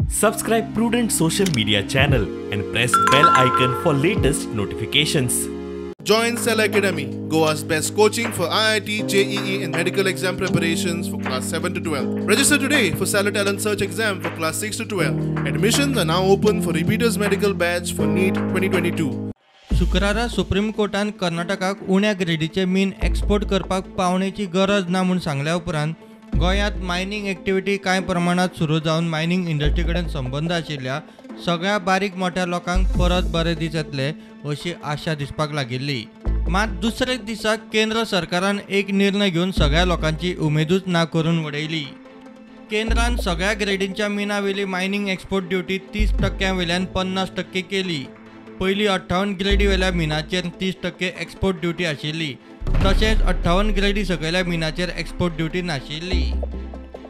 Subscribe Prudent social media channel and press bell icon for latest notifications. Join Cell Academy, Goa's best coaching for IIT, JEE and medical exam preparations for class 7 to 12. Register today for Cell Talent Search exam for class 6 to 12. Admissions are now open for repeaters medical batch for NEET 2022. शुक्रारा supreme कोर्टान कर्नाटकाक उण्या ग्रेडीचे मीन export करपाक पावण्याची गरज ना म्हूण सांगल्या उपरांत गोंयांत mining activity कांय प्रमाणात सुरू जावन मायनिंग इंडस्ट्री कडेन संबंध आशिल्ल्या सगळ्या बारीक मोठ्या लोकांक परत बरे दीस येतले अशी आशा दिसपाक लागिल्ली. मात दुसरेच दिसाक केंद्र सरकारान एक निर्णय घेवन सगळ्या लोकांची उमेदूच ना करून उडयली. केंद्रान सगळ्या ग्रेडींच्या मिनावेली मायनिंग एक्सपोर्ट ड्युटी 30% वयल्यान 50% केली. पयलीं 58 ग्रेडी वयल्या मिनाचेर 30% एक्सपोर्ट ड्युटी आशिल्ली. तशेंच 58 ग्रेडी सकयल्या मिनाचेर एक्सपोर्ट ड्युटी नाशिल्ली.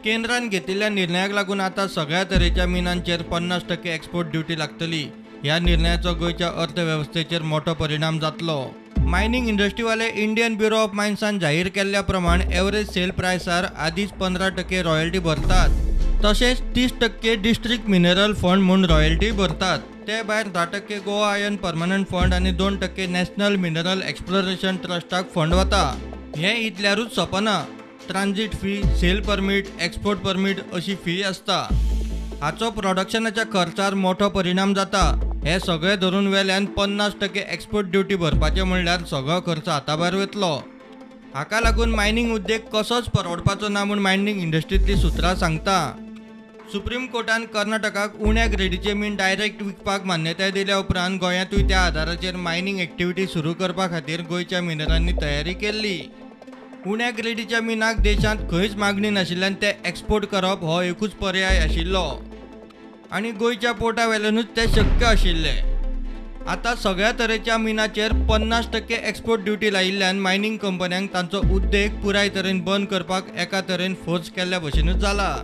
केंद्रान घेतिल्ल्या निर्णयाक लागून आतां सगळ्या तरेच्या मिनांचेर 50% एक्सपोर्ट ड्युटी लागतली. ह्या निर्णयाचो गोंयच्या अर्थवेवस्थेचेर मोठो परिणाम जातलो. मायनिंग इंडस्ट्रीवाले इंडियन ब्युरो ऑफ मायन्सान जाहीर केल्ल्या प्रमाण एवरेज सेल प्रायसार आदींच 15% रॉयल्टी भरतात. तशेंच 30% डिस्ट्रिक्ट मिनरल फंड म्हूण रॉयल्टी भरतात. ते भायर 10% गोवा आयर्न परमनंट फंड आनी 2% नॅशनल मिनरल एक्सप्लोरेशन ट्रस्टाक फंड वता. हें इतल्यारूच सोंपना. Transit fee, sale permit, export permit अशी फी आसता. हाचो प्रोडक्शनाच्या खर्चार मोठो परिणाम जाता. हे सगळे धरून वेल्यान 50% एक्सपोर्ट ड्युटी भरपाचें म्हणल्यार सगळो खर्च हाताभायर वतलो. हाका लागून मायनिंग उद्देग कसोच परवडपाचो ना म्हूण मायनिंग इंडस्ट्रींतली सुत्रां सांगता. सुप्रीम कोर्टान कर्नाटकाक उण्या ग्रेडीचे मीन डायरेक्ट विकपाक मान्यताय दिल्या उपरांत गोंयांतूय त्या आदाराचेर मायनिंग एक्टिविटी सुरू करपा खातीर गोंयच्या मिनरांनी तयारी केल्ली. उण्या ग्रेडीच्या मिनाक देशांत खंयच मागणी नाशिल्ल्यान ते एक्सपोर्ट करप हो एकूच पर्याय आशिल्लो आनी गोंयच्या पोर्टा वेल्यानूच ते शक्य आशिल्लें. आतां सगळ्या तरेच्या मिनाचेर 50% एक्सपोर्ट ड्युटी लायिल्ल्यान मायनिंग कंपन्यांक तांचो उद्देग पुराय तरेन बंद करपाक एका तरेन फोर्स केल्ल्या भशेनूच जाला.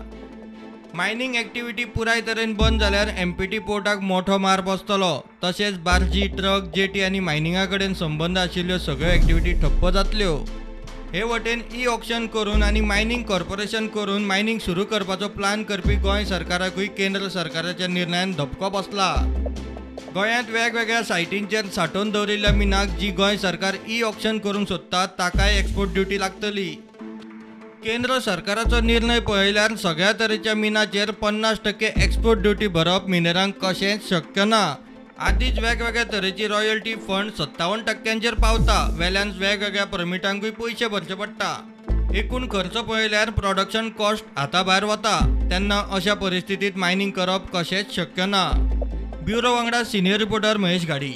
मायनिंग एक्टिविटी पुराय तरेन बंद जाल्यार एमपीटी पोर्टाक मोठो मार बसतलो. तशेंच बार्जी, ट्रक, जेटी आनी मायनिंगा कडेन संबंद आशिल्ल्यो सगळ्यो एक्टिविटी ठप्प जातल्यो. हे वटेन ई ऑक्शन करून आनी मायनिंग कॉर्पोरेशन करून मायनिंग सुरू करपाचो प्लान करपी गोंय सरकाराकूय केंद्र सरकाराच्या निर्णयान धपको बसला. गोंयांत वेगवेगळ्या सायटींचेर सांठोवन दवरिल्ल्या मिनाक जी गोंय सरकार ई ऑक्शन करूंक सोदता ताकाय एक्सपोर्ट ड्युटी लागतली. केंद्र सरकाराचो निर्णय पळयल्यार सगळ्या तरेच्या मिनाचेर 50% एक्सपोर्ट ड्युटी भरप मिनरांक कशेंच शक्य ना. आदींच वेगवेगळ्या तरेची रॉयल्टी फंड 57%चेर पावता. वेल्यान वेगवेगळ्या परमिटांकूय पयशे भरचे पडटा. एकूण खर्च पळयल्यार प्रोडक्शन कॉस्ट हाताभायर वता. तेन्ना अशा परिस्थितींत मायनिंग करप कशेंच शक्य ना. ब्युरो वांगडा सिनियर रिपोर्टर महेश गाडी.